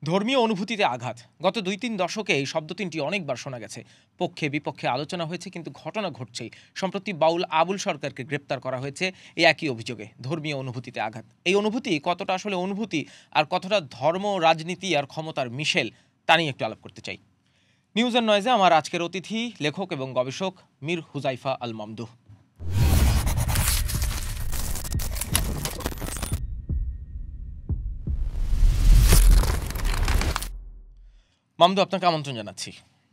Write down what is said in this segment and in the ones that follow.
ধর্মীয় অনুভূতিতে আঘাত। গত ২-৩ দশকে এই শব্দ তিনটি অনেকবার শোনা গেছে। পক্ষে বিপক্ষে আলোচনা হয়েছে, কিন্তু ঘটনা ঘটছেই। সম্প্রতি বাউল আবুল সরকারকে গ্রেপ্তার করা হয়েছে এই একই অভিযোগে, ধর্মীয় অনুভূতিতে আঘাত। এই অনুভূতি কতটা আসলে অনুভূতি আর কতটা ধর্ম, রাজনীতি আর ক্ষমতার মিশেল, তা নিয়ে একটু আলাপ করতে চাই। নিউজ অ্যান্ড নয়েজে আমার আজকের অতিথি লেখক এবং গবেষক মীর হুজাইফা আল মামদুহ। মামদুহ, আপনাকে আমন্ত্রণ জানাচ্ছি।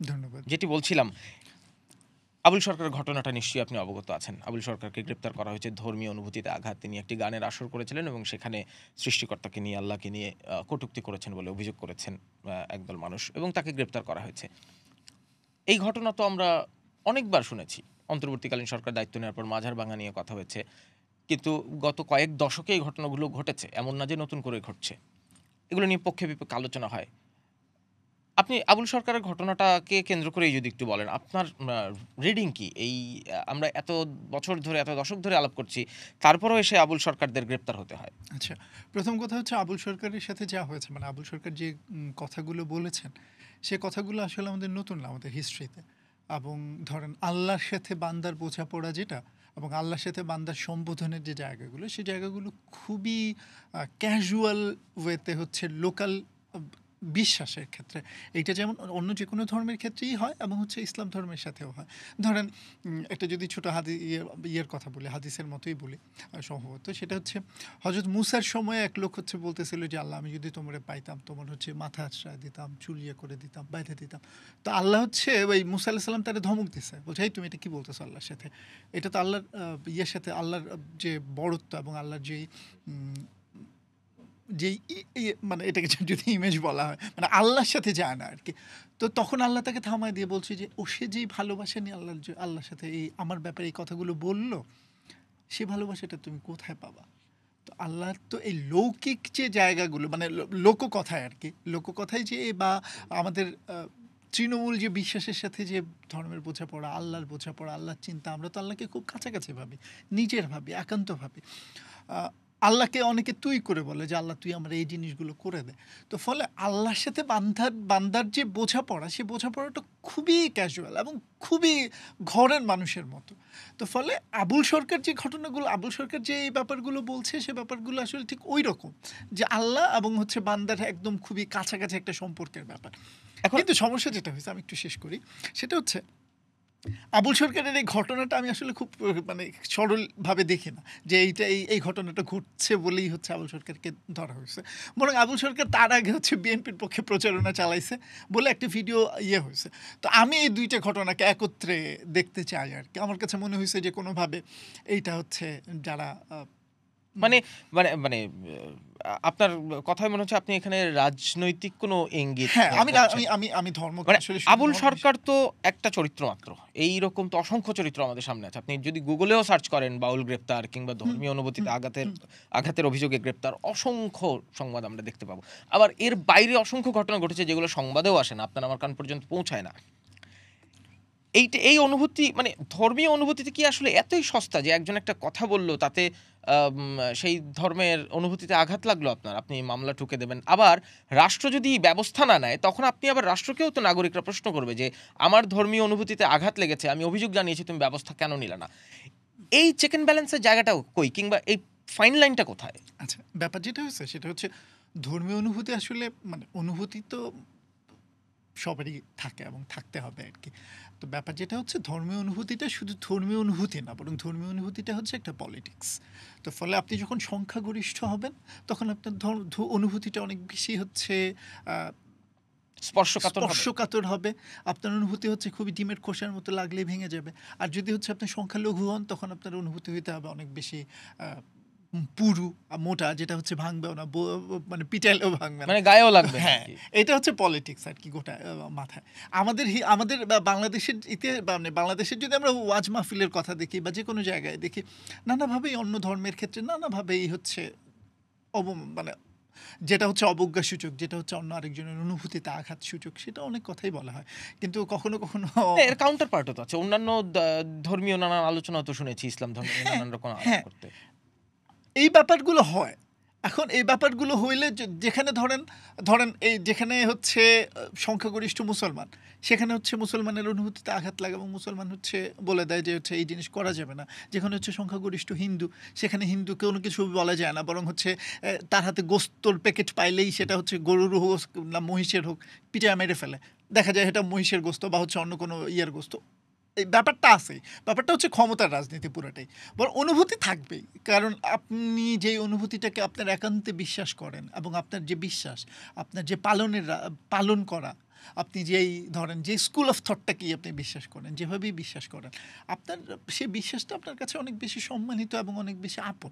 ধন্যবাদ। যেটি বলছিলাম, আবুল সরকারের ঘটনাটা নিশ্চয়ই আপনি অবগত আছেন। আবুল সরকারকে গ্রেপ্তার করা হয়েছে ধর্মীয় অনুভূতিতে আঘাত। তিনি একটি গানের আসর করেছিলেন এবং সেখানে সৃষ্টিকর্তাকে নিয়ে, আল্লাহকে নিয়ে কটূক্তি করেছেন বলে অভিযোগ করেছেন একদল মানুষ, এবং তাকে গ্রেপ্তার করা হয়েছে। এই ঘটনা তো আমরা অনেকবার শুনেছি। অন্তর্বর্তীকালীন সরকার দায়িত্ব নেওয়ার পর মাঝার ভাঙা নিয়ে কথা হয়েছে, কিন্তু গত কয়েক দশকে এই ঘটনাগুলো ঘটেছে, এমন না যে নতুন করে ঘটছে। এগুলো নিয়ে পক্ষে বিপক্ষে আলোচনা হয়। আপনি আবুল সরকারের ঘটনাটাকে কেন্দ্র করেই যদি একটু বলেন, আপনার রিডিং কি? এই আমরা এত বছর ধরে, এত দশক ধরে আলাপ করছি, তারপরেও এসে আবুল সরকারদের গ্রেপ্তার হতে হয়। আচ্ছা, প্রথম কথা হচ্ছে আবুল সরকারের সাথে যা হয়েছে, মানে আবুল সরকার যে কথাগুলো বলেছেন, সে কথাগুলো আসলে আমাদের নতুন না, আমাদের হিস্ট্রিতে। এবং ধরেন আল্লাহর সাথে বান্দার বোঝাপড়া যেটা, এবং আল্লাহর সাথে বান্দার সম্বোধনের যে জায়গাগুলো, সেই জায়গাগুলো খুবই ক্যাজুয়াল ওয়েতে হচ্ছে লোকাল বিশ্বাসের ক্ষেত্রে। এইটা যেমন অন্য যে কোনো ধর্মের ক্ষেত্রেই হয়, এবং হচ্ছে ইসলাম ধর্মের সাথেও হয়। ধরেন একটা যদি ছোটো ইয়ের কথা বলি, হাদিসের মতোই বলি সম্ভবত, সেটা হচ্ছে হজরত মুসার সময় এক লোক হচ্ছে বলতেছিল যে আল্লাহ, আমি যদি তোমরা পাইতাম, তোমার হচ্ছে মাথা আশ্রয় দিতাম, চুলিয়া করে দিতাম, বাইরে দিতাম। তো আল্লাহ হচ্ছে ওই মুসা আল্লাহ সাল্লাম তারা ধমক দিছে, বলছে এই তুমি এটা কী বলতেছো আল্লাহর সাথে? এটা তো আল্লাহর ইয়ের সাথে, আল্লাহর যে বড়ত্ব এবং আল্লাহর যেই মানে এটাকে যদি ইমেজ বলা হয়, মানে আল্লাহর সাথে যায় না আর কি। তো তখন আল্লাহ তাকে থামায় দিয়ে বলছে যে ও সে যেই ভালোবাসা নিয়ে আল্লাহর সাথে এই আমার ব্যাপারে এই কথাগুলো বললো, সে ভালোবাসাটা তুমি কোথায় পাবা? তো আল্লাহর তো এই লৌকিক যে জায়গাগুলো, মানে লোককথায় আর কি, লোককথায় যে বা আমাদের তৃণমূল যে বিশ্বাসের সাথে যে ধর্মের বোঝাপড়া, আল্লাহর বোঝাপড়া, আল্লাহর চিন্তা, আমরা তো আল্লাহকে খুব কাছাকাছি ভাবি, নিজের ভাবি, একান্ত ভাবি। আল্লাহকে অনেকে তুই করে বলে যে আল্লাহ তুই আমরা এই জিনিসগুলো করে দে। তো ফলে আল্লাহর সাথে বান্দার যে বোঝাপড়া, সে বোঝাপড়াটা খুবই ক্যাজুয়াল এবং খুবই ঘরের মানুষের মতো। তো ফলে আবুল সরকার যে ঘটনাগুলো, আবুল সরকার যে এই ব্যাপারগুলো বলছে, সে ব্যাপারগুলো আসলে ঠিক ওই রকম, যে আল্লাহ এবং হচ্ছে বান্দার একদম খুবই কাছাকাছি একটা সম্পর্কের ব্যাপার। কিন্তু সমস্যা যেটা হয়েছে, আমি একটু শেষ করি, সেটা হচ্ছে আবুল সরকারের এই ঘটনাটা আমি আসলে খুব মানে সরলভাবে দেখি না যে এইটা এই ঘটনাটা ঘটছে বলেই হচ্ছে আবুল সরকারকে ধরা হয়েছে। বরং আবুল সরকার তার আগে হচ্ছে বিএনপির পক্ষে প্রচারণা চালাইছে বলে একটা ভিডিও হয়েছে। তো আমি এই দুইটা ঘটনাকে একত্রে দেখতে চাই আর কি। আমার কাছে মনে হয়েছে যে কোনোভাবে এইটা হচ্ছে যারা মানে মানে মানে আপনার কথায় মনে হচ্ছে আপনি এখানে রাজনৈতিক কোনো ইঙ্গিত। হ্যাঁ, আমি ধর্ম আসলে আবুল সরকার তো একটা চরিত্র মাত্র। এইরকম তো অসংখ্য চরিত্র আমাদের সামনে আছে। আপনি যদি গুগলেও সার্চ করেন বাউল গ্রেপ্তার কিংবা ধর্মীয় অনুভূতিতে আঘাতের অভিযোগে গ্রেপ্তার, অসংখ্য সংবাদ আমরা দেখতে পাবো। আবার এর বাইরে অসংখ্য ঘটনা ঘটেছে যেগুলো সংবাদেও আসে না, আপনার আমার কান পর্যন্ত পৌঁছায় না। এই অনুভূতি, মানে ধর্মীয় অনুভূতিতে কি আসলে এতই সস্তা যে একজন একটা কথা বললো, তাতে সেই ধর্মের অনুভূতিতে আঘাত লাগলো আপনার, আপনি মামলা ঠুকে দেবেন? আবার রাষ্ট্র যদি ব্যবস্থা না নেয়, তখন আপনি আবার রাষ্ট্রকেও তো নাগরিকরা প্রশ্ন করবে যে আমার ধর্মীয় অনুভূতিতে আঘাত লেগেছে, আমি অভিযোগ জানিয়েছি, তুমি ব্যবস্থা কেন নিলে না? এই চেক অ্যান্ড ব্যালেন্সের জায়গাটা কই, কিংবা এই ফাইন লাইনটা কোথায়? আচ্ছা, ব্যাপার যেটা হয়েছে সেটা হচ্ছে ধর্মীয় অনুভূতি আসলে, মানে অনুভূতি তো সবারই থাকে এবং থাকতে হবে আর কি। তো ব্যাপার যেটা হচ্ছে, ধর্মীয় অনুভূতিটা শুধু ধর্মীয় অনুভূতি না, বরং ধর্মীয় অনুভূতিটা হচ্ছে একটা পলিটিক্স। তো ফলে আপনি যখন সংখ্যাগরিষ্ঠ হবেন, তখন আপনার অনুভূতিটা অনেক বেশি হচ্ছে স্পর্শকাতর হবে। আপনার অনুভূতি হচ্ছে খুবই ডিমের খোসার মতো লাগলেই ভেঙে যাবে। আর যদি হচ্ছে আপনি সংখ্যালঘু হন, তখন আপনার অনুভূতি হইতে হবে অনেক বেশি পুরু মোটা, যেটা হচ্ছে ভাঙবেও না, মানে পিটাইলেও ভাঙবে না, মানে গায়েও লাগবে। হ্যাঁ, এটা হচ্ছে পলিটিক্স আর কি গোটা মাথায়। আমাদের বাংলাদেশের মানে বাংলাদেশের যদি আমরা ওয়াজ মাহফিলের কথা দেখি বা যে কোনো জায়গায় দেখি, নানাভাবেই অন্য ধর্মের ক্ষেত্রে নানাভাবেই হচ্ছে মানে যেটা হচ্ছে অবজ্ঞা সূচক, যেটা হচ্ছে অন্য আরেকজনের অনুভূতিতে আঘাত সূচক, সেটা অনেক কথাই বলা হয়। কিন্তু কখনো কখনো এর কাউন্টার পার্টও তো আছে, অন্যান্য ধর্মীয় নানান আলোচনা তো শুনেছি, ইসলাম ধর্মীয় নানান রকম করতে। এই ব্যাপারগুলো হয়, এখন এই ব্যাপারগুলো হইলে যেখানে ধরেন ধরেন এই যেখানে হচ্ছে সংখ্যাগরিষ্ঠ মুসলমান, সেখানে হচ্ছে মুসলমানের অনুভূতিতে আঘাত লাগে এবং মুসলমান হচ্ছে বলে দেয় যে হচ্ছে এই জিনিস করা যাবে না। যেখানে হচ্ছে সংখ্যাগরিষ্ঠ হিন্দু, সেখানে হিন্দু কোনো কিছু বলা যায় না, বরং হচ্ছে তার হাতে গোস্তর প্যাকেট পাইলেই সেটা হচ্ছে গরুর হোক না মহিষের হোক পিটায় মেরে ফেলে। দেখা যায় এটা মহিষের গোস্ত বা হচ্ছে অন্য কোনো ইয়ের গোস্ত। এই ব্যাপারটা আছে, ব্যাপারটা হচ্ছে ক্ষমতার রাজনীতি পুরোটাই। বরং অনুভূতি থাকবেই, কারণ আপনি যেই অনুভূতিটাকে আপনার একান্তে বিশ্বাস করেন এবং আপনার যে বিশ্বাস, আপনার যে পালন করা, আপনি যেই ধরেন যে স্কুল অফ থটটাকেই আপনি বিশ্বাস করেন, যেভাবেই বিশ্বাস করেন, আপনার সেই বিশ্বাসটা আপনার কাছে অনেক বেশি সম্মানিত এবং অনেক বেশি আপন।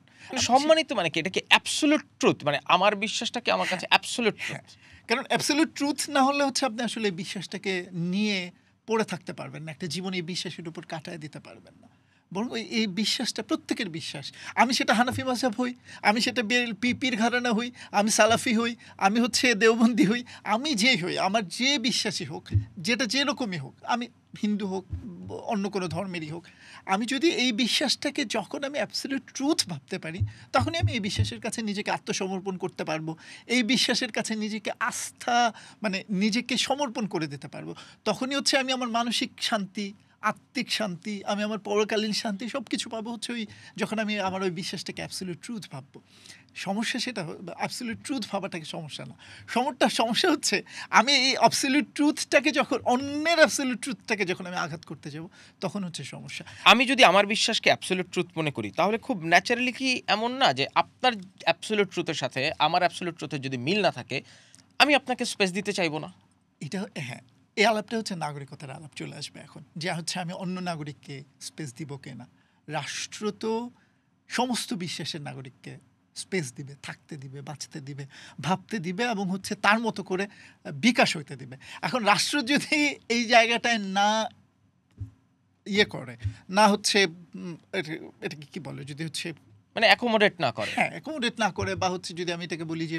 সম্মানিত মানে কি, এটা কি অ্যাবসলিউট ট্রুথ, মানে আমার বিশ্বাসটাকে আমার কাছে অ্যাবসলিউট হ্যাঁ, ট্রুথ? কারণ অ্যাবসলিউট ট্রুথ না হলে হচ্ছে আপনি আসলে এই বিশ্বাসটাকে নিয়ে পড়ে থাকতে পারবেন না, একটা জীবন এই বিশ্বাসের উপর কাটায় দিতে পারবেন না। বরং এই বিশ্বাসটা প্রত্যেকের বিশ্বাস। আমি সেটা হানাফি মাযহাব হই, আমি সেটা পীর ঘরানা হই, আমি সালাফি হই, আমি হচ্ছে দেওবন্দি হই, আমি যেই হই, আমার যে বিশ্বাসী হোক, যেটা যেরকমই হোক, আমি হিন্দু হোক অন্য কোনো ধর্মেরই হোক, আমি যদি এই বিশ্বাসটাকে যখন আমি অ্যাবসলিউট ট্রুথ ভাবতে পারি, তখনই আমি এই বিশ্বাসের কাছে নিজেকে আত্মসমর্পণ করতে পারবো। এই বিশ্বাসের কাছে নিজেকে আস্থা মানে নিজেকে সমর্পণ করে দিতে পারবো। তখনই হচ্ছে আমি আমার মানসিক শান্তি, আত্মিক শান্তি, আমি আমার পরকালীন শান্তি সব কিছু পাবো হচ্ছে যখন আমি আমার ওই বিশ্বাসটাকে অ্যাবসলিউট ট্রুথ ভাববো। সমস্যা সেটা অ্যাবসলিউট ট্রুথ ভাবাটাকে সমস্যা না। সমস্যা হচ্ছে আমি এই অ্যাবসলিউট ট্রুথটাকে যখন অন্যের অ্যাবসলিউট ট্রুথটাকে যখন আমি আঘাত করতে যাব, তখন হচ্ছে সমস্যা। আমি যদি আমার বিশ্বাসকে অ্যাবসলিউট ট্রুথ মনে করি, তাহলে খুব ন্যাচারালি কি এমন না যে আপনার অ্যাবসলিউট ট্রুথের সাথে আমার অ্যাবসলিউট ট্রুথের যদি মিল না থাকে, আমি আপনাকে স্পেস দিতে চাইবো না? এটা হ্যাঁ, এই আলাপটা হচ্ছে নাগরিকতার আলাপ চলে আসবে এখন, যে হচ্ছে আমি অন্য নাগরিককে স্পেস দিব কিনা। রাষ্ট্র তো সমস্ত বিশ্বাসের নাগরিককে স্পেস দিবে, থাকতে দিবে, বাঁচতে দিবে, ভাবতে দিবে এবং হচ্ছে তার মতো করে বিকাশ হইতে দিবে। এখন রাষ্ট্র যদি এই জায়গাটায় না ইয়ে করে, না হচ্ছে এটাকে কি বলে, যদি হচ্ছে মানে অ্যাকোমোডেট না করে। হ্যাঁ, অ্যাকোমোডেট না করে, বা হচ্ছে যদি আমি এটাকে বলি যে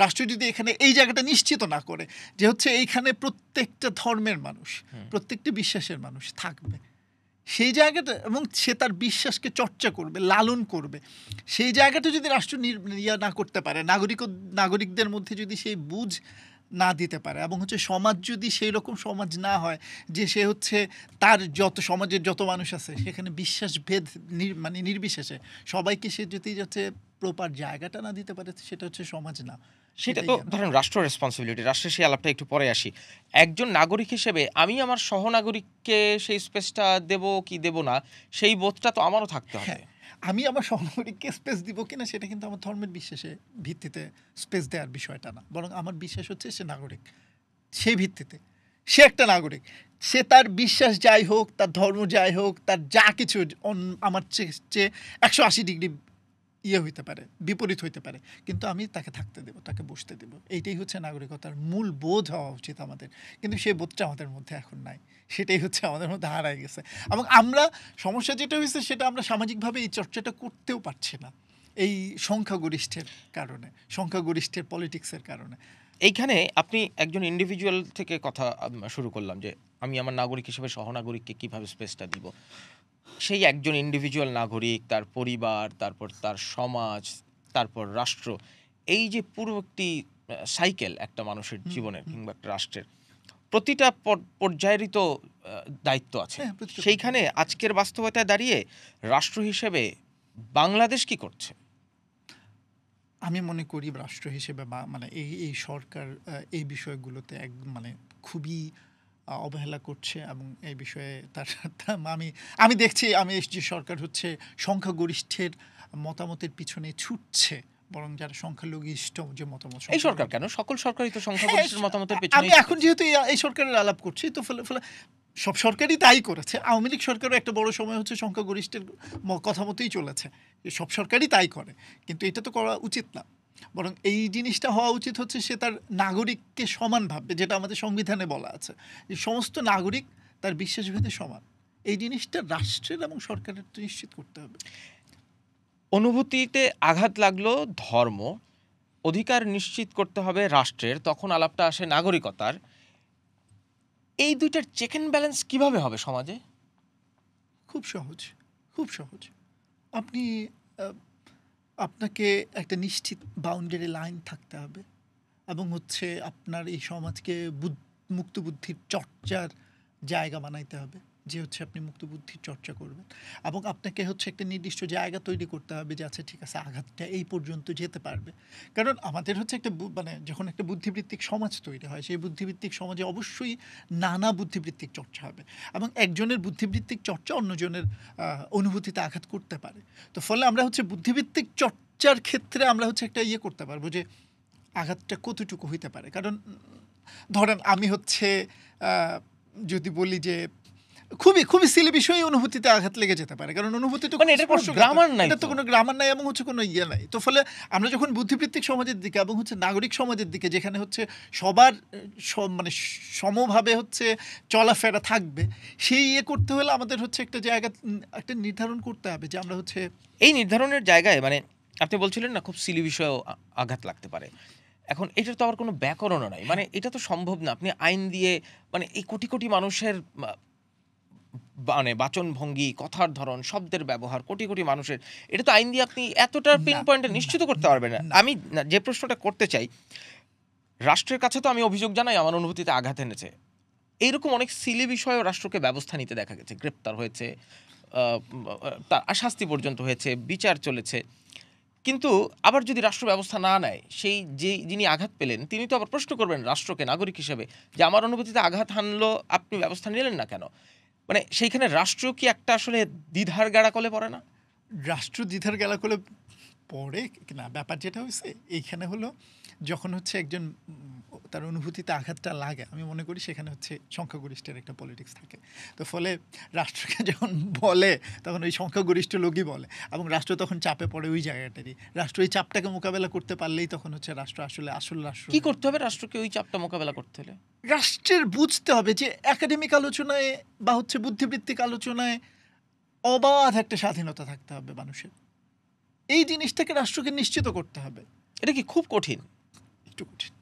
রাষ্ট্র যদি এখানে এই জায়গাটা নিশ্চিত না করে যে হচ্ছে এইখানে প্রত্যেকটা ধর্মের মানুষ, প্রত্যেকটি বিশ্বাসের মানুষ থাকবে, সেই জায়গাটা এবং সে তার বিশ্বাসকে চর্চা করবে, লালন করবে, সেই জায়গাটা যদি রাষ্ট্র না করতে পারে, নাগরিকদের মধ্যে যদি সেই বুঝ না দিতে পারে, এবং হচ্ছে সমাজ যদি সেই রকম সমাজ না হয় যে সে হচ্ছে তার সমাজের যত মানুষ আছে সেখানে বিশ্বাস ভেদ মানে নির্বিশেষে সবাইকে সে যদি যাচ্ছে প্রপার জায়গাটা না দিতে পারে, সেটা হচ্ছে সমাজ না। সেটা তো ধরেন রাষ্ট্র রেসপন্সিবিলিটি, রাষ্ট্রের সেই আলাপটা একটু পরে আসি। একজন নাগরিক হিসেবে আমি আমার সহনাগরিককে সেই স্পেসটা দেব কি দেব না, সেই বোধটা তো আমারও থাকতে হবে। হ্যাঁ, আমি আমার সহনাগরিককে স্পেস দিব কিনা সেটা কিন্তু আমার ধর্মের বিশ্বাসের ভিত্তিতে স্পেস দেওয়ার বিষয়টা না, বরং আমার বিশ্বাস হচ্ছে সে নাগরিক, সেই ভিত্তিতে সে একটা নাগরিক, সে তার বিশ্বাস যাই হোক, তার ধর্ম যাই হোক, তার যা কিছু আমার চেয়ে 180 ডিগ্রি ইয়ে হইতে পারে, বিপরীত হইতে পারে, কিন্তু আমি তাকে থাকতে দেব, তাকে বসতে দেব। এইটাই হচ্ছে নাগরিকতার মূল বোধ হওয়া উচিত আমাদের, কিন্তু সেই বোধটা আমাদের মধ্যে এখন নাই, সেটাই হচ্ছে আমাদের মধ্যে হারায় গেছে। এবং আমরা সমস্যা যেটা হয়েছে সেটা আমরা সামাজিকভাবে এই চর্চাটা করতেও পারছি না, এই সংখ্যাগরিষ্ঠের কারণে, সংখ্যাগরিষ্ঠের পলিটিক্সের কারণে। এইখানে আপনি একজন ইন্ডিভিজুয়াল থেকে কথা শুরু করলাম যে আমি আমার নাগরিক হিসেবে সহনাগরিককে কিভাবে স্পেসটা দিব। সেই একজন ইন্ডিভিজুয়াল নাগরিক, তার পরিবার, তারপর তার সমাজ, তারপর রাষ্ট্র, এই যে পুরো একটি সাইকেল একটা মানুষের জীবনের কিংবা একটা রাষ্ট্রের, প্রতিটা পর্যায়েরই তো দায়িত্ব আছে। হ্যাঁ, প্রতিটা সেইখানে আজকের বাস্তবতায় দাঁড়িয়ে রাষ্ট্র হিসেবে বাংলাদেশ কি করছে? আমি মনে করি রাষ্ট্র হিসেবে বা মানে এই সরকার এই বিষয়গুলোতে মানে খুবই অবহেলা করছে, এবং এই বিষয়ে আমি দেখছি আমি যে সরকার হচ্ছে সংখ্যাগরিষ্ঠের মতামতের পিছনে ছুটছে, বরং যারা সংখ্যালঘিষ্ঠ যে মতামত, এই সরকার কেন, সকল সরকারই তো সংখ্যাগরিষ্ঠের মতামতের পেছনে। আমি এখন যেহেতু এই সরকারের আলাপ করছি, তো ফলে সব সরকারই তাই করেছে। আওয়ামী লীগ সরকারও একটা বড় সময় হচ্ছে সংখ্যাগরিষ্ঠের কথা মতোই চলেছে, সব সরকারই তাই করে, কিন্তু এটা তো করা উচিত না। বরং এই জিনিসটা হওয়া উচিত হচ্ছে সে তার নাগরিককে সমান ভাববে, যেটা আমাদের সংবিধানে বলা আছে যে সমস্ত নাগরিক তার বিশ্বাসভেদে সমান। এই জিনিসটা রাষ্ট্রের এবং সরকারের তো নিশ্চিত করতে হবে। অনুভূতিতে আঘাত লাগলো ধর্ম, অধিকার নিশ্চিত করতে হবে রাষ্ট্রের, তখন আলাপটা আসে নাগরিকতার। এই দুইটার চেক অ্যান্ড ব্যালেন্স কিভাবে হবে সমাজে? খুব সহজ, খুব সহজ। আপনি আপনাকে একটা নিশ্চিত বাউন্ডারি লাইন থাকতে হবে এবং হচ্ছে আপনার এই সমাজকে মুক্ত বুদ্ধির চর্চার জায়গা বানাইতে হবে, যে হচ্ছে আপনি মুক্ত বুদ্ধির চর্চা করবেন, এবং আপনাকে হচ্ছে একটা নির্দিষ্ট জায়গা তৈরি করতে হবে যে আচ্ছা ঠিক আছে আঘাতটা এই পর্যন্ত যেতে পারবে। কারণ আমাদের হচ্ছে একটা মানে যখন একটা বুদ্ধিবৃত্তিক সমাজ তৈরি হয়, সেই বুদ্ধিবৃত্তিক সমাজে অবশ্যই নানা বুদ্ধিবৃত্তিক চর্চা হবে, এবং একজনের বুদ্ধিবৃত্তিক চর্চা অন্যজনের অনুভূতিতে আঘাত করতে পারে। তো ফলে আমরা হচ্ছে বুদ্ধিবৃত্তিক চর্চার ক্ষেত্রে আমরা হচ্ছে একটা ইয়ে করতে পারবো যে আঘাতটা কতটুকু হইতে পারে। কারণ ধরেন আমি হচ্ছে যদি বলি যে খুবই খুবই সিলি বিষয়ে অনুভূতিতে আঘাত লেগে যেতে পারে, কারণ অনুভূতি তো মানে এটা কোনো গ্রামার নাই, এটা তো কোনো গ্রামার নাই এবং হচ্ছে কোনো ইয়ে নাই। তো ফলে আমরা যখন বুদ্ধিবৃত্তিক সমাজের দিকে এবং হচ্ছে নাগরিক সমাজের দিকে, যেখানে হচ্ছে সবার মানে সমভাবে হচ্ছে চলাফেরা থাকবে, সেই ইয়ে করতে হলে আমাদের হচ্ছে একটা জায়গা একটা নির্ধারণ করতে হবে যে আমরা হচ্ছে এই নির্ধারণের জায়গায় মানে আপনি বলছিলেন না খুব সিলি বিষয়েও আঘাত লাগতে পারে। এখন এটার তো আবার কোনো ব্যাকরণও নাই, মানে এটা তো সম্ভব না আপনি আইন দিয়ে মানে এই কোটি কোটি মানুষের মানে বাচন ভঙ্গি, কথার ধরন, শব্দের ব্যবহার, কোটি কোটি মানুষের, এটা তো আইন দিয়ে আপনি এতটা পিন পয়েন্টে নিশ্চিত করতে পারবেন না। আমি যে প্রশ্নটা করতে চাই, রাষ্ট্রের কাছে তো আমি অভিযোগ জানাই আমার অনুভূতিতে আঘাত এনেছে, এইরকম অনেক সিলি বিষয়েও রাষ্ট্রকে ব্যবস্থা নিতে দেখা গেছে, গ্রেপ্তার হয়েছে, তার শাস্তি পর্যন্ত হয়েছে, বিচার চলেছে। কিন্তু আবার যদি রাষ্ট্র ব্যবস্থা না নেয়, সেই যিনি আঘাত পেলেন তিনি তো আবার প্রশ্ন করবেন রাষ্ট্রকে নাগরিক হিসেবে যে আমার অনুভূতিতে আঘাত হানলো, আপনি ব্যবস্থা নিলেন না কেন? মানে সেইখানে রাষ্ট্র কি একটা আসলে দ্বিধার গ্যাড়াকলে পড়ে না? রাষ্ট্র দ্বিধার গ্যালাকলে পড়ে না। ব্যাপার যেটা হয়েছে এইখানে হলো, যখন হচ্ছে একজন তার অনুভূতিতে আঘাতটা লাগে, আমি মনে করি সেখানে হচ্ছে সংখ্যাগরিষ্ঠের একটা পলিটিক্স থাকে। তো ফলে রাষ্ট্রকে যখন বলে তখন ওই সংখ্যাগরিষ্ঠ লোকই বলে, এবং রাষ্ট্র তখন চাপে পড়ে ওই জায়গাটারই। রাষ্ট্র এই চাপটাকে মোকাবেলা করতে পারলেই তখন হচ্ছে রাষ্ট্র আসল রাষ্ট্র। কি করতে হবে রাষ্ট্রকে ওই চাপটা মোকাবেলা করতে হলে? রাষ্ট্রের বুঝতে হবে যে একাডেমিক আলোচনায় বা হচ্ছে বুদ্ধিবৃত্তিক আলোচনায় অবাধ একটা স্বাধীনতা থাকতে হবে মানুষের। এই জিনিসটাকে রাষ্ট্রকে নিশ্চিত করতে হবে। এটা কি খুব কঠিন? একটু কঠিন।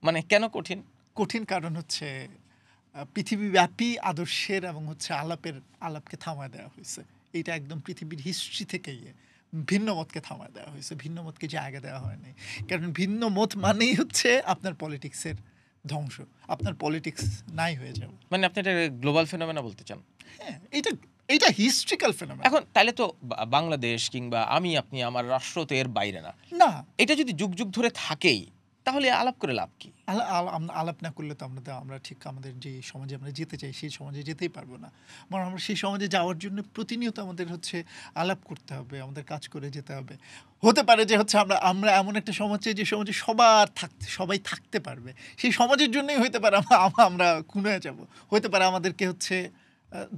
মানে কেন কঠিন? কঠিন কারণ হচ্ছে পৃথিবীব্যাপী আদর্শের এবং হচ্ছে আলাপকে থামায় দেওয়া হয়েছে। এইটা একদম পৃথিবীর হিস্ট্রি থেকেই ভিন্ন মতকে থামায় দেওয়া হয়েছে, ভিন্ন মতকে জায়গা দেওয়া হয়নি। কারণ ভিন্ন মত মানেই হচ্ছে আপনার পলিটিক্সের ধ্বংস, আপনার পলিটিক্স নাই হয়ে যাবে। মানে আপনি এটা গ্লোবাল ফেনোমেনা বলতে চান? হ্যাঁ, এইটা হিস্ট্রিক্যাল ফেনোমেনা। এখন তাহলে তো বাংলাদেশ কিংবা আমি আপনি আমার রাষ্ট্র তো এর বাইরে না। না, এটা যদি যুগ যুগ ধরে থাকেই তাহলে আলাপ করে লাভ কি? আলাপ না করলে তো আমরা ঠিক আমাদের যে সমাজে আমরা যেতে চাই সেই সমাজে যেতেই পারবো না। বরং আমরা সেই সমাজে যাওয়ার জন্য প্রতিনিয়ত আমাদের হচ্ছে আলাপ করতে হবে, আমাদের কাজ করে যেতে হবে। হতে পারে যে হচ্ছে আমরা এমন একটা সমাজ চাই যে সমাজে সবাই থাকতে পারবে, সেই সমাজের জন্যই হতে পারে আমরা খুনে যাব, হতে পারে আমাদেরকে হচ্ছে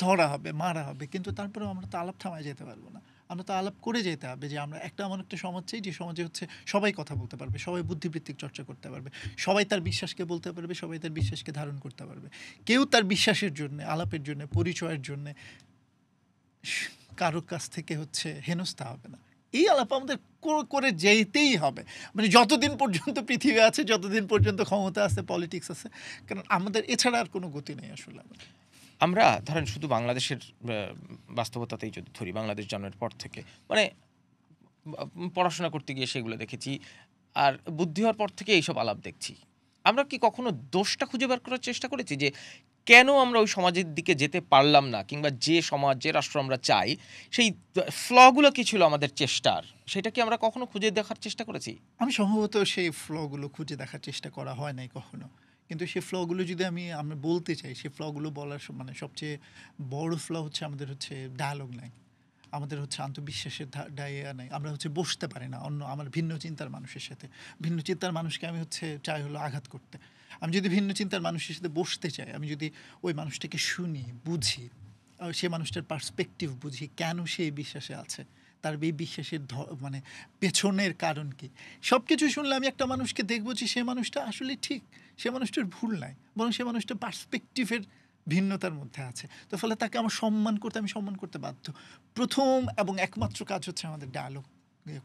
ধরা হবে, মারা হবে, কিন্তু তারপরেও আমরা তো আলাপ থামায় যেতে পারবো না। আমরা তো আলাপ করে যেতে হবে যে আমরা এমন একটা সমাজ চাই যে সমাজে হচ্ছে সবাই কথা বলতে পারবে, সবাই বুদ্ধিবৃত্তিক চর্চা করতে পারবে, সবাই তার বিশ্বাসকে বলতে পারবে, সবাই তার বিশ্বাসকে ধারণ করতে পারবে। কেউ তার বিশ্বাসের জন্য, আলাপের জন্য, পরিচয়ের জন্য কারোর কাছ থেকে হচ্ছে হেনস্থা হবে না। এই আলাপ আমাদের করে যেতেই হবে, মানে যতদিন পর্যন্ত পৃথিবী আছে, যতদিন পর্যন্ত ক্ষমতা আছে, পলিটিক্স আছে, কারণ আমাদের এছাড়া আর কোনো গতি নেই আসলে। আমরা ধরেন শুধু বাংলাদেশের বাস্তবতাতেই যদি ধরি, বাংলাদেশ জন্মের পর থেকে মানে পড়াশোনা করতে গিয়ে সেগুলো দেখেছি, আর বুদ্ধি হওয়ার পর থেকে এইসব আলাপ দেখছি। আমরা কি কখনো দোষটা খুঁজে বের করার চেষ্টা করেছি যে কেন আমরা ওই সমাজের দিকে যেতে পারলাম না, কিংবা যে সমাজ যে রাষ্ট্র আমরা চাই সেই ফ্লগুলো কি ছিল আমাদের চেষ্টার, সেটা কি আমরা কখনো খুঁজে দেখার চেষ্টা করেছি? আমি সম্ভবত সেই ফ্লগুলো খুঁজে দেখার চেষ্টা করা হয় নাই কখনো, কিন্তু সেই ফ্লগুলো যদি আমরা বলতে চাই, সেই ফ্লগুলো বলার মানে সবচেয়ে বড় ফ্ল হচ্ছে আমাদের হচ্ছে ডায়ালগ নাই, আমাদের হচ্ছে আত্মবিশ্বাসের ডাইয়া নাই, আমরা হচ্ছে বসতে পারি না আমার ভিন্ন চিন্তার মানুষের সাথে। ভিন্ন চিন্তার মানুষকে আমি হচ্ছে চাই হলো আঘাত করতে। আমি যদি ভিন্ন চিন্তার মানুষের সাথে বসতে চাই, আমি যদি ওই মানুষটাকে শুনি, বুঝি, সে মানুষটার পার্সপেক্টিভ বুঝি, কেন সে এই বিশ্বাসে আছে, তার এই বিশ্বাসের মানে পেছনের কারণ কি, সব কিছু শুনলে আমি একটা মানুষকে দেখবো যে সে মানুষটা আসলে ঠিক, সে মানুষটার ভুল নাই, বরং সে মানুষটা পার্সপেক্টিভের ভিন্নতার মধ্যে আছে। তো ফলে তাকে আমি সম্মান করতে বাধ্য। প্রথম এবং একমাত্র কাজ হচ্ছে আমাদের ডায়ালগ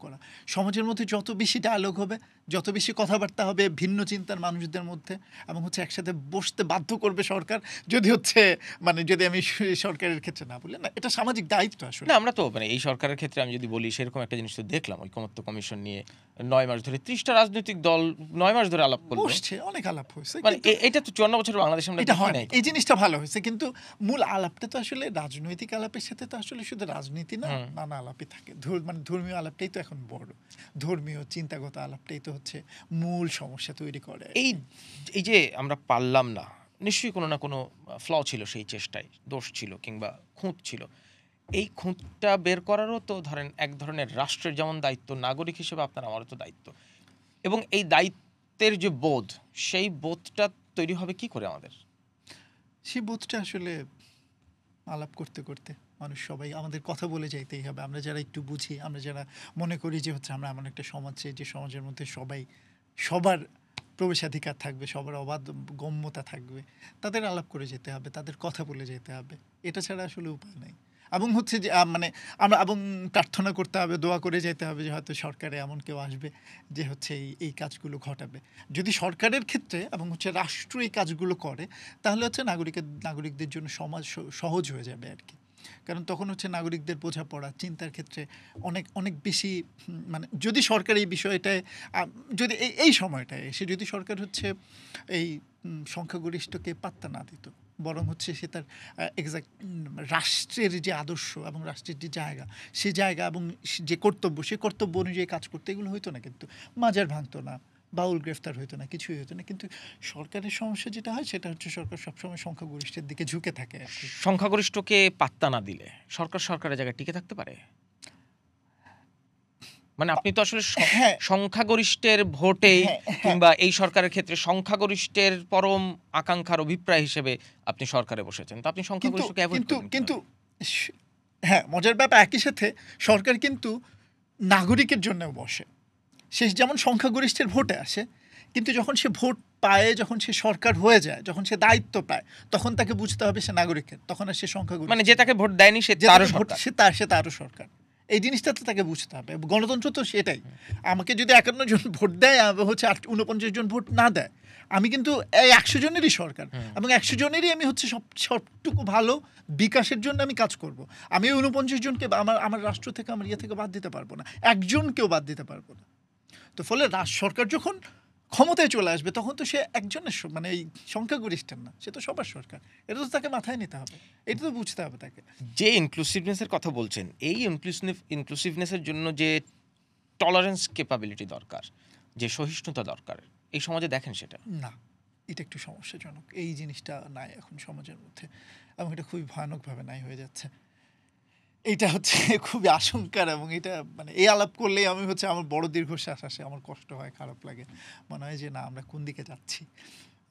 করা। সমাজের মধ্যে যত বেশি ডায়ালগ হবে, যত বেশি কথাবার্তা হবে ভিন্ন চিন্তার মানুষদের মধ্যে, এবং হচ্ছে একসাথে বসতে বাধ্য করবে সরকার, যদি হচ্ছে মানে যদি আমি সরকারের ক্ষেত্রে না বলি, না এটা সামাজিক দায়িত্ব আসলে। না আমরা তো মানে এই সরকারের ক্ষেত্রে আমি যদি বলি সেরকম একটা জিনিস তো দেখলাম, ঐকমত্য কমিশন নিয়ে 9 মাস ধরে 30টা রাজনৈতিক দল 9 মাস ধরে আলাপ করলো, বসছে, অনেক আলাপ হয়েছে, মানে এটা তো 54 বছর বাংলাদেশে আমরা এটা দেখি হয় নাই। এই জিনিসটা ভালো হয়েছে, কিন্তু মূল আলাপটা তো আসলে রাজনৈতিক আলাপের সাথে তো আসলে শুধু রাজনীতি না, নানা আলাপই থাকে। মানে ধর্মীয় আলাপটাই তো এখন বড়, ধর্মীয় চিন্তাগত আলাপটাই তো হচ্ছে মূল সমস্যা তৈরি করে। এই এই যে আমরা পারলাম না, নিশ্চয়ই কোনো না কোনো ফ্ল ছিল সেই চেষ্টায়, দোষ ছিল কিংবা খুঁত ছিল। এই খুঁতটা বের করারও তো ধরেন এক ধরনের রাষ্ট্রের যেমন দায়িত্ব, নাগরিক হিসেবে আপনার আমারও তো দায়িত্ব, এবং এই দায়িত্বের যে বোধ, সেই বোধটা তৈরি হবে কি করে আমাদের? সেই বোধটা আসলে আলাপ করতে করতে মানুষ সবাই আমাদের কথা বলে যাইতেই হবে। আমরা যারা একটু বুঝি, আমরা যারা মনে করি যে হচ্ছে আমরা এমন একটা সমাজ চাই যে সমাজের মধ্যে সবার প্রবেশাধিকার থাকবে, সবার অবাধ গম্যতা থাকবে, তাদের আলাপ করে যেতে হবে, তাদের কথা বলে যেতে হবে। এটা ছাড়া আসলে উপায় নাই। এবং হচ্ছে যে মানে আমরা এবং প্রার্থনা করতে হবে, দোয়া করে যেতে হবে যে হয়তো সরকারে এমন কেউ আসবে যে হচ্ছে এই কাজগুলো ঘটাবে। যদি সরকারের ক্ষেত্রে এবং হচ্ছে রাষ্ট্র এই কাজগুলো করে, তাহলে হচ্ছে নাগরিকদের জন্য সমাজ সহজ হয়ে যাবে আর কি। কারণ তখন হচ্ছে নাগরিকদের বোঝাপড়া চিন্তার ক্ষেত্রে অনেক অনেক বেশি মানে যদি সরকার এই বিষয়টায় যদি এই সময়টায় এসে যদি সরকার হচ্ছে এই সংখ্যাগরিষ্ঠকে পাত্তা না দিত, বরং হচ্ছে সে তার এক্সাক্ট রাষ্ট্রের যে আদর্শ এবং রাষ্ট্রের যে জায়গা, সে জায়গা এবং যে কর্তব্য, সে কর্তব্য অনুযায়ী কাজ করতে, এগুলো হইতো না, কিন্তু মাজার ভাঙতো না, বাউল গ্রেফতার হইতো না, কিছুই হইতো না। কিন্তু সরকারের সমস্যা যেটা হয় সেটা হচ্ছে সরকার সবসময় সংখ্যাগরিষ্ঠের দিকে ঝুঁকে থাকে আর কি। সংখ্যাগরিষ্ঠকে পাত্তা না দিলে সরকারের জায়গায় টিকে থাকতে পারে? মানে আপনি তো আসলে হ্যাঁ সংখ্যাগরিষ্ঠের ভোটে কিংবা এই সরকারের ক্ষেত্রে সংখ্যাগরিষ্ঠের পরম আকাঙ্ক্ষার অভিপ্রায় হিসেবে আপনি সরকারে বসেছেন, তো আপনি সংখ্যাগরিষ্ঠকে অ্যাভয়েড করবেন কিন্তু কিভাবে? হ্যাঁ, মজার ব্যাপার একই সাথে সরকার কিন্তু নাগরিকের জন্যও বসে। সে যেমন সংখ্যাগরিষ্ঠের ভোটে আসে, কিন্তু যখন সে ভোট পায়, যখন সে সরকার হয়ে যায়, যখন সে দায়িত্ব পায়, তখন তাকে বুঝতে হবে সে নাগরিকের, তখন আর সে সংখ্যাগরিষ্ঠ মানে যে তাকে ভোট দেয়নি সে তারও সরকার, সে তারও সরকার। এই জিনিসটা তো তাকে বুঝতে হবে। গণতন্ত্র তো সেটাই। আমাকে যদি 51 জন ভোট দেয়, হচ্ছে 49 জন ভোট না দেয়, আমি কিন্তু এই 100 জনেরই সরকার, এবং 100 জনেরই আমি হচ্ছে সবটুকু ভালো বিকাশের জন্য আমি কাজ করব। আমি 49 জনকে আমার রাষ্ট্র থেকে, আমার ইয়ে থেকে বাদ দিতে পারবো না, একজনকেও বাদ দিতে পারবো না। তো ফলে সরকার যখন ক্ষমতায় চলে আসবে, তখন তো সে একজনের মানে এই সংখ্যাগরিষ্ঠের না, সে তো সবার সরকার। এটা তো তাকে মাথায় নিতে হবে, এটা তো বুঝতে হবে তাকে। যে ইনক্লুসিভনেসের কথা বলছেন, এই ইনক্লুসিভনেসের জন্য যে টলারেন্স ক্যাপাবিলিটি দরকার, যে সহিষ্ণুতা দরকার, এই সমাজে দেখেন সেটা না, এটা একটু সমস্যাজনক। এই জিনিসটা নাই এখন সমাজের মধ্যে, এবং এটা খুবই ভয়ানকভাবে নাই হয়ে যাচ্ছে। এইটা হচ্ছে খুবই আশঙ্কার, এবং এটা মানে এই আলাপ করলেই আমি হচ্ছে আমার বড় দীর্ঘশ্বাস আসে, আমার কষ্ট হয়, খারাপ লাগে, মনে হয় যে না, আমরা কোন দিকে যাচ্ছি।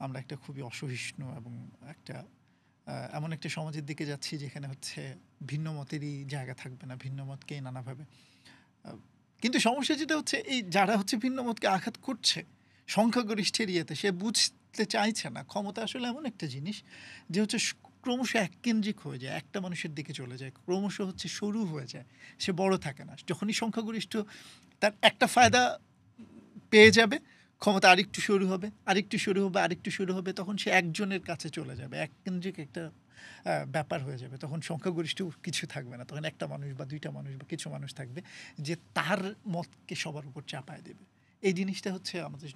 আমরা একটা খুবই অসহিষ্ণু এবং একটা এমন একটা সমাজের দিকে যাচ্ছি যেখানে হচ্ছে ভিন্ন মতেরই জায়গা থাকবে না, ভিন্ন মতকেই নানাভাবে। কিন্তু সমস্যা যেটা হচ্ছে, এই যারা হচ্ছে ভিন্ন মতকে আঘাত করছে সংখ্যাগরিষ্ঠের ইয়েতে, সে বুঝতে চাইছে না ক্ষমতা আসলে এমন একটা জিনিস যে হচ্ছে ক্রমশ এককেন্দ্রিক হয়ে যায়, একটা মানুষের দিকে চলে যায়, ক্রমশ হচ্ছে সরু হয়ে যায়, সে বড় থাকে না। যখনই সংখ্যাগরিষ্ঠ তার একটা ফায়দা পেয়ে যাবে, ক্ষমতা আরেকটু শুরু হবে, আরেকটু শুরু হবে, আরেকটু শুরু হবে, তখন সে একজনের কাছে চলে যাবে, এককেন্দ্রিক একটা ব্যাপার হয়ে যাবে। তখন সংখ্যাগরিষ্ঠ কিছু থাকবে না, তখন একটা মানুষ বা দুইটা মানুষ বা কিছু মানুষ থাকবে যে তার মতকে সবার উপর চাপায় দেবে। এই জিনিসটা হচ্ছে আমাদের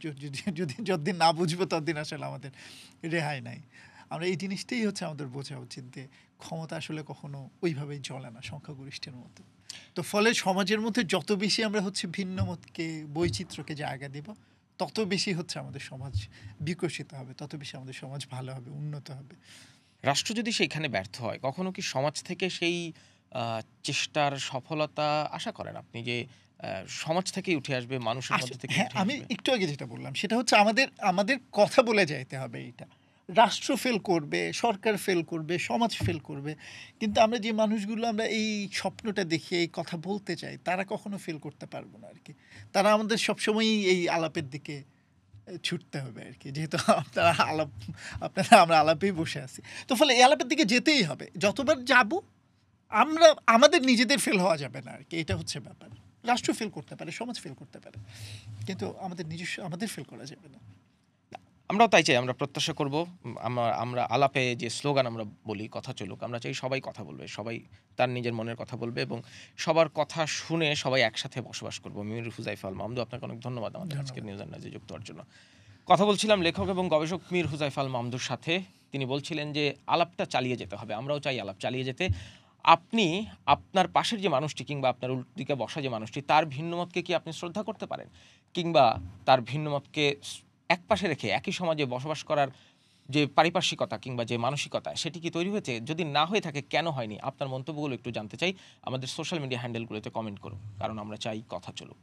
যতদিন না বুঝবো ততদিন আসলে আমাদের রেহাই নাই। আমরা এই জিনিসটাই হচ্ছে আমাদের বোঝা উচিত যে ক্ষমতা আসলে কখনো ওইভাবেই চলে না সংখ্যাগরিষ্ঠের মতো। তো ফলে সমাজের মধ্যে যত বেশি আমরা হচ্ছে ভিন্ন মতকে, বৈচিত্র্যকে জায়গা দেব, তত বেশি হচ্ছে আমাদের সমাজ বিকশিত হবে, তত বেশি আমাদের সমাজ ভালো হবে, উন্নত হবে। রাষ্ট্র যদি সেইখানে ব্যর্থ হয়, কখনো কি সমাজ থেকে সেই চেষ্টার সফলতা আশা করেন আপনি, যে সমাজ থেকেই উঠে আসবে, মানুষের মধ্যে থেকে হ্যাঁ, আমি একটু আগে যেটা বললাম সেটা হচ্ছে আমাদের কথা বলে যাইতে হবে। এইটা রাষ্ট্র ফেল করবে, সরকার ফেল করবে, সমাজ ফেল করবে, কিন্তু আমরা যে মানুষগুলো আমরা এই স্বপ্নটা দেখি, এই কথা বলতে চাই, তারা কখনো ফেল করতে পারবো না আর কি। তারা আমাদের সবসময়ই এই আলাপের দিকে ছুটতে হবে আর কি, যেহেতু আমরা আলাপেই বসে আছি। তো ফলে এই আলাপের দিকে যেতেই হবে, যতবার যাব আমরা আমাদের নিজেদের ফেল হওয়া যাবে না আর কি, এটা হচ্ছে ব্যাপার। রাষ্ট্র ফেল করতে পারে, সমাজ ফেল করতে পারে, কিন্তু আমাদের ফেল করা যাবে না। আমরাও তাই চাই, আমরা প্রত্যাশা করব আমরা আলাপে যে স্লোগান আমরা বলি কথা চলুক, আমরা চাই সবাই কথা বলবে, সবাই তার নিজের মনের কথা বলবে এবং সবার কথা শুনে সবাই একসাথে বসবাস করবো। মীর হুজাইফা আল মাহমুদ, আপনাকে অনেক ধন্যবাদ আমাদের আজকের নিউজ অ্যান্ড নাইজে যুক্ত হওয়ার জন্য। কথা বলছিলাম লেখক এবং গবেষক মীর হুজাইফা আল মাহমুদের সাথে। তিনি বলছিলেন যে আলাপটা চালিয়ে যেতে হবে, আমরাও চাই আলাপ চালিয়ে যেতে। আপনি আপনার পাশের যে মানুষটি কিংবা আপনার উল্টোদিকে বসা যে মানুষটি, তার ভিন্নমতকে কি আপনি শ্রদ্ধা করতে পারেন, কিংবা তার ভিন্নমতকে একপাশে রেখে একই সমাজে বসবাস করার যে পারিপার্শ্বিকতা কিংবা যে মানসিকতা, সেটি কি তৈরি হয়েছে? যদি না হয়ে থাকে কেন হয়নি? আপনার মন্তব্যগুলো একটু জানতে চাই। আমাদের সোশ্যাল মিডিয়া হ্যান্ডেলগুলোতে কমেন্ট করুন, কারণ আমরা চাই কথা চলুক।